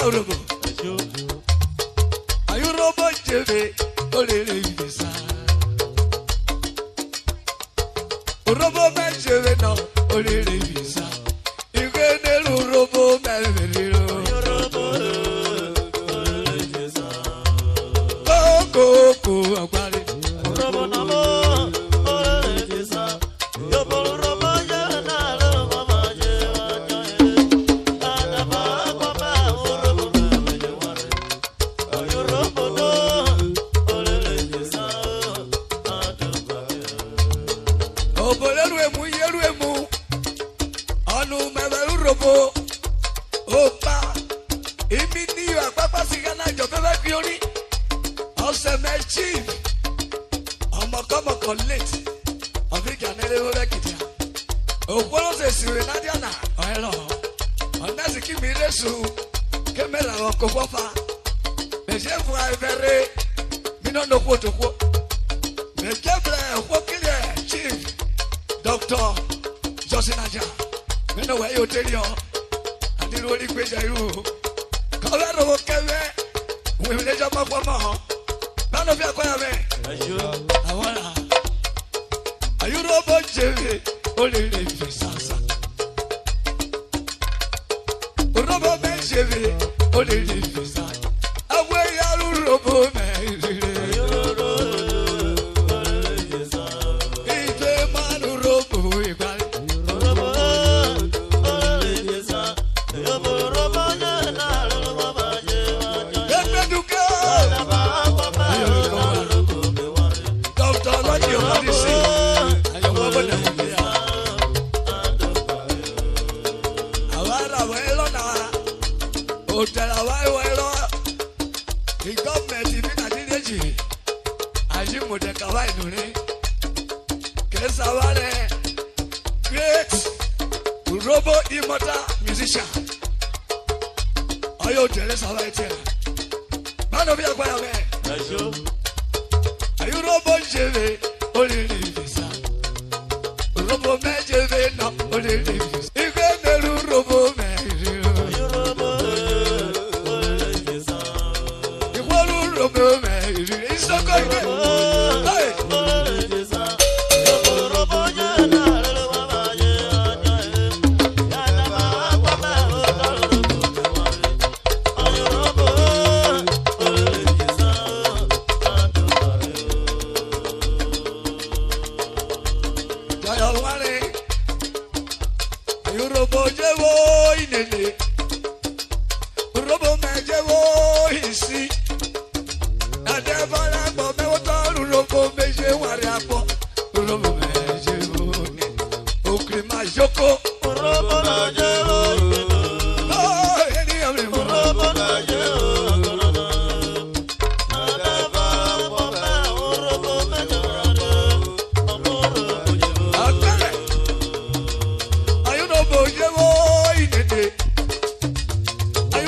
Urhobo. Urhobo jebe olele visa. Urhobo me jebe no olele visa. Igene Urhobo me veriro. Urhobo olele visa. Go agbari. Urhobo namo olele visa. Yobo Urhobo ya na lo mama je ajaye. Adaba baba Urhobo me je ware. Urhobo no olele visa. Adaba. Oboleru emu yeru emu. Anu me Urhobo. Opa. Imi ni apapa sigana jo fe ba gbe ori. Ose me chief. Omo komo collect. Africa nele wo bekitia. Okporo se siwe na dia na oelo. Onesi ki mi resu. Kemela okofofa. Meje fu avere. Mi no no kwo to kwo. Me keble kwo kile chief. Doctor Josinaja. Me no we yo tell you. Andi ro ri gbeja iru. Ko be ro kewe. We le jo mo kwa mo. Na no fi akoya me. Awara. Urhobo jebe olele visasa. Urhobo me jebe olele visa. Awe ya Urhobo me jebe. Urhobo olele visa. Ife man Urhobo igbali. Urhobo olele visa. Urhobo na na lo baba je ajaye. Epe duka. Doctor Lodi Omadisi. Hotel Awaiwelo, the government in Nigeria, Arhibo de Kawai Nuni, Kesawale, great Urhobo immortal musician. Ayo Teres Hawaii Tela. Man of Yaguayame, Urhobo Jeve, Olili Visa. Urhobo Mejeve, no Olili Visa. Igwe Urhobo Me. It's so good. Hey. Urhobo jewo inene. Urhobo me jewo isi. Urhobo meje wari apo. Urhobo meje woni. Okrima joko. Urhobo meje woni. Oh, eni amri. Urhobo meje woni. Adaba baba Urhobo meje woni. Akare. Urhobo jewo inene.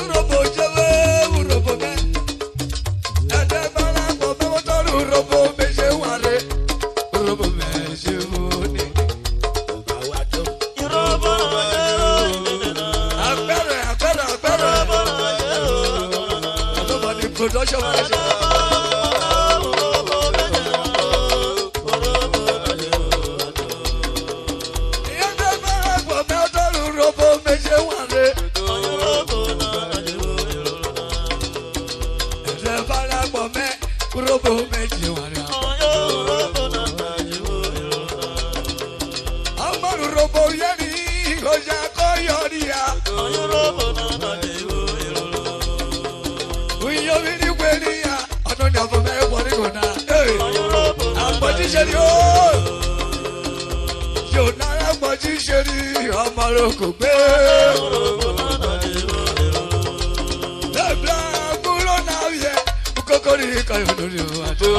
Urhobo jewo Urhobo me. Adaba baba Urhobo meje wari. Urhobo meje woni. Urhobo akare. Production manager. Urhobo meje wari. Urhobo meje wari. Amar Urhobo yeri hoja koyoria. Urhobo uyo vini kwenia. Ono ni abo me wori gona. Agboji sheri o. Yo na agboji sheri amaro ko gbe. Lebla gulo na ye. Kokori kayo lori o ado.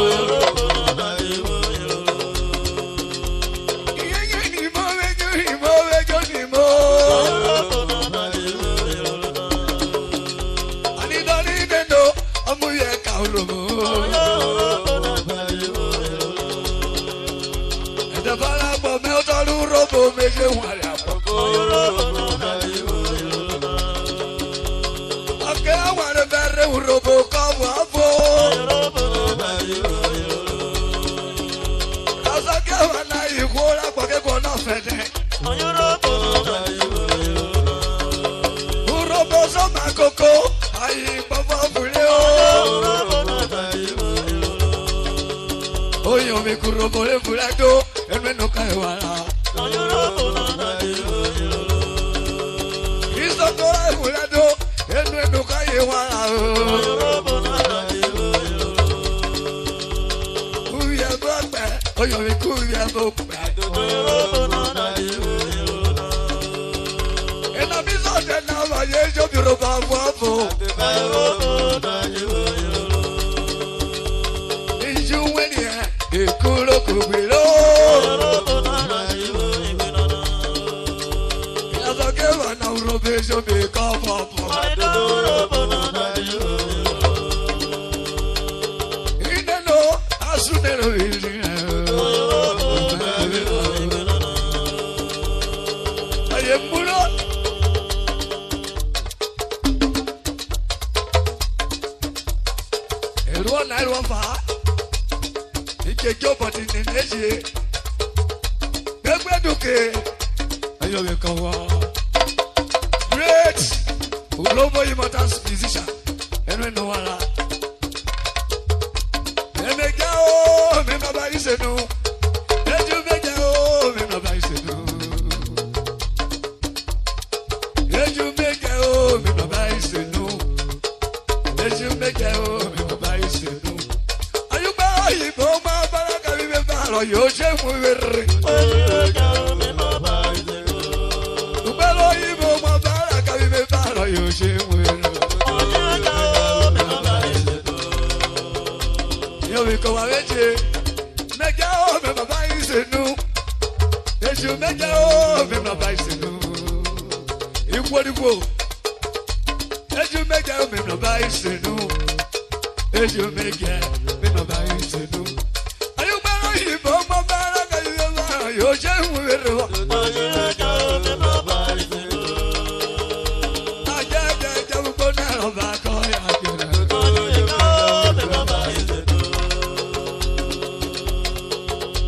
Urhobo meje wari apo. come up. Asakawana ikola kwake kona fede. Urhobo sama koko ayi baba buleo. Oyo mi kurhobo le bulado enwe no kai wala. Iso kora bulado enwe no kai wala. Uya baba oyo mi kuya baba. Ena bizo de na wa yejo biro babo. Inju weni e kulo kubilo. Ina zoke wa na urobe jo be ka babo. Ina no asunero ili. Ikejo body neneje Begbeduke Ayobe kawa Great Urhobo Immortals musician Enwe no wala Emegao Memaba isenu Eju megao Memaba isenu Eju megao Memaba isenu Eju megao Memaba isenu Ayuba yo sé muy ver. Pero ibo más para que vive para yo sé muy ver. Yo vi como a veces me quedo me papá y se no. Eso me quedo me papá y se no. Igual. Eso me quedo me papá y se no. Eso me quedo me papá y se no. Yo sé muy bien.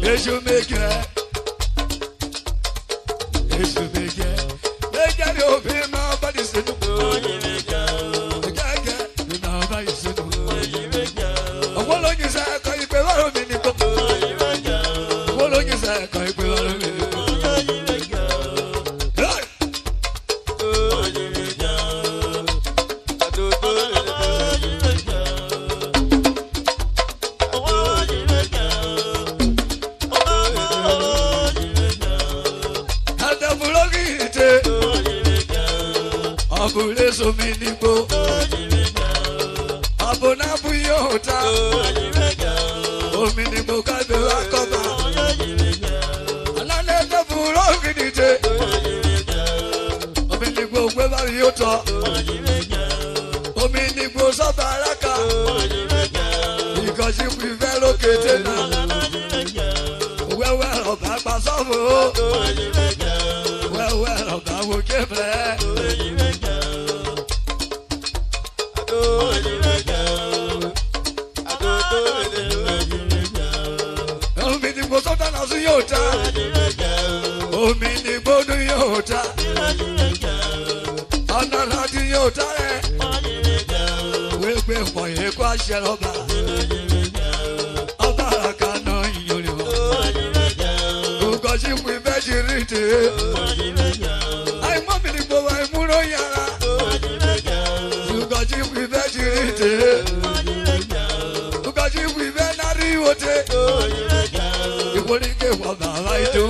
Eso me queda. Me queda yo bien más parecido. Me queda más parecido. Abuelo que saca y pegaron mi nico. Abuelo que saca y pegaron mi nico. Abule so minibo, abona buyota, o minibo kabe wakoba, alane na bulo kinite, o minibo kweba yota, o minibo sabaraka, because if we relocate now, well, back by some, well, that will give it. Omini bodu yota, anaradi yota, we be for a question of Abaraka you because if we vegetarian, I'm a mini boy, I'm Muroyara, because if we vegetarian, because if we venari you wouldn't give what I do.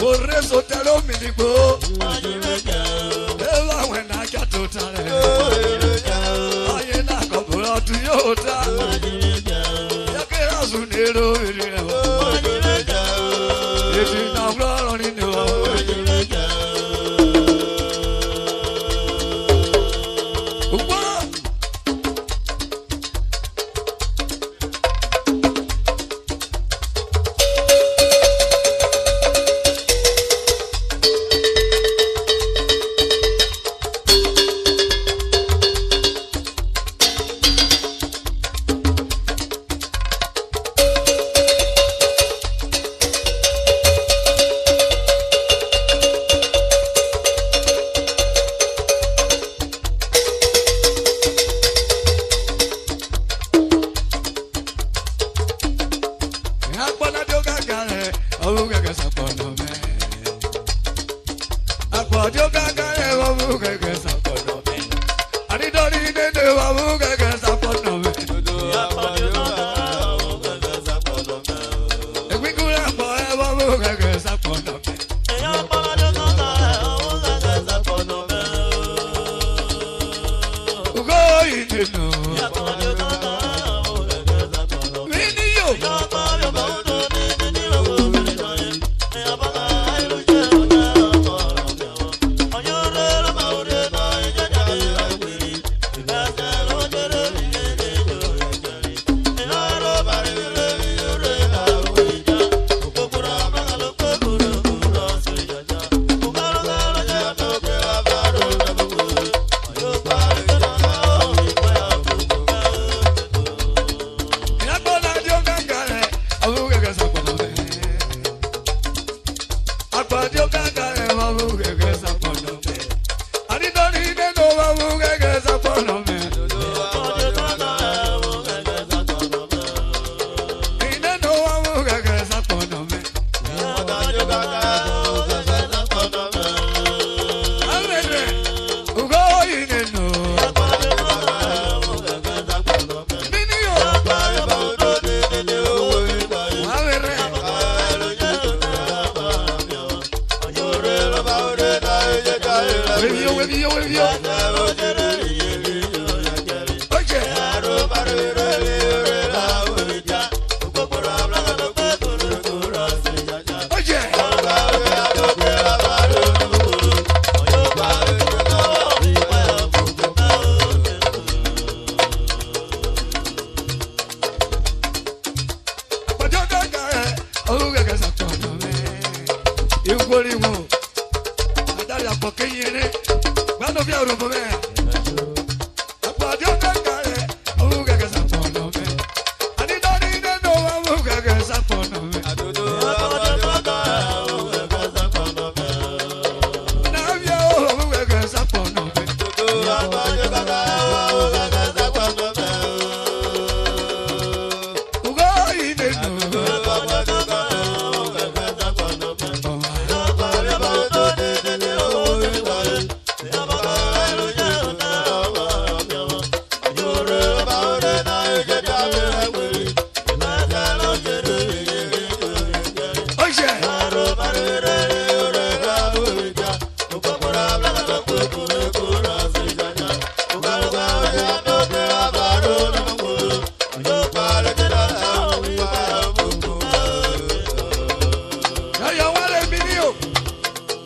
Ore sotelo minigo. Ela wena katotare. Ayena kopura tuyota. Yake azunero ireo. Eti na floro ni no.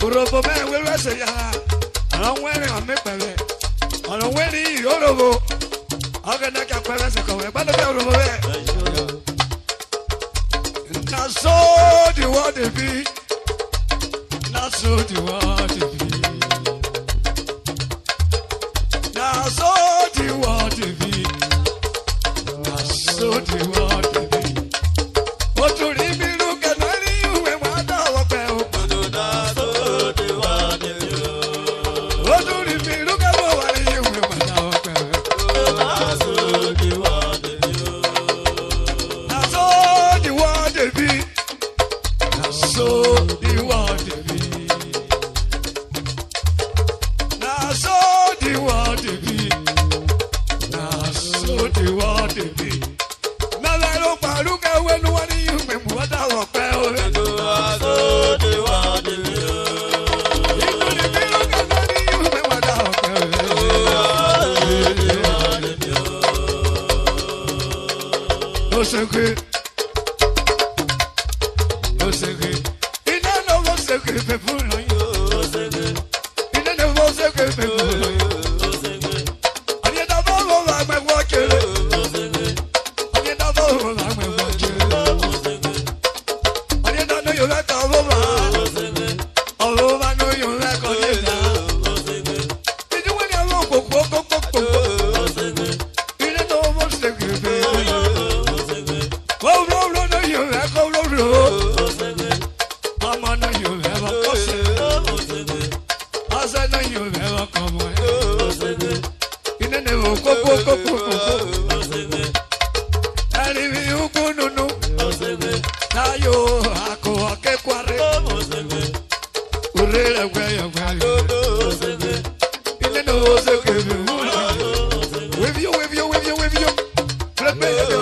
Urhobo me we say ya. Along when I make pele. Along when he Urhobo. Agana ka pele se ko we ba do Urhobo me. Na so the what it be. Na so the what it be. Na so the what it be. Na so the what it be. What to leave me look at you when I do what Look at when one of you when what I secret. Oh secret. In a no secret people know you. Oh secret. In a no secret people know you. Oh secret. I need a follow like my watcher. Oh secret. I need a follow like my watcher. Oh secret. I need to know you like a woman. Oh secret. Oh I know you like a nigga. Oh secret. Did you want to go? Oh secret. In a no secret people. Oh no no you like a roll. Mama no you have a cause. I said no you have a come away. In a never go. And if you go no. Now you are go a kequare. Urela way of value. In a no secret. With you. Let me go.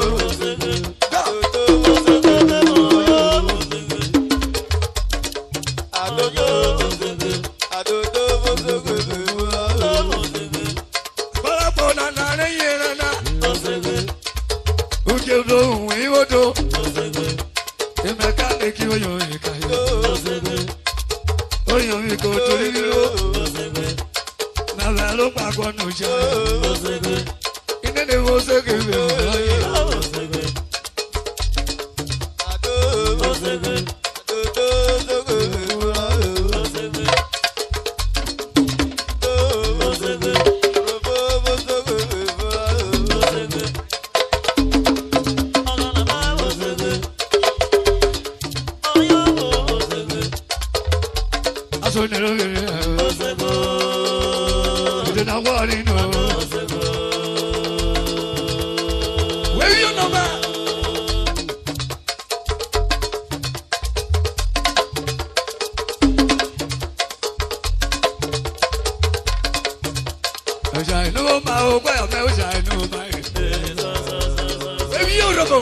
Urhobo.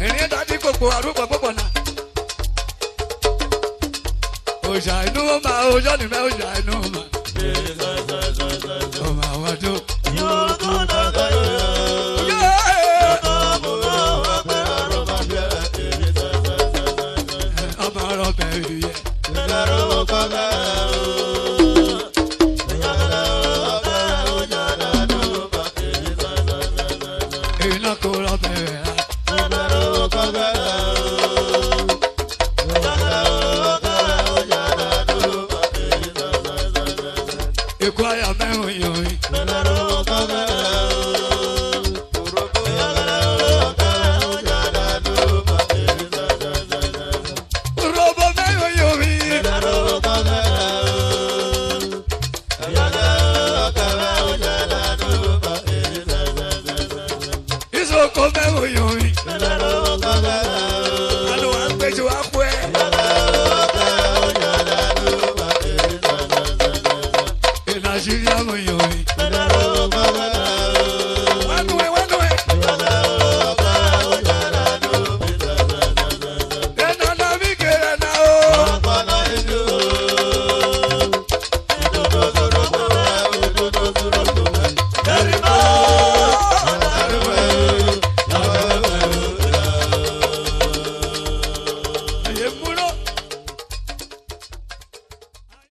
Any other people are Urhobo. I know my Johnny Melody, I know my. Oh, my, what do you're gonna go? Yeah,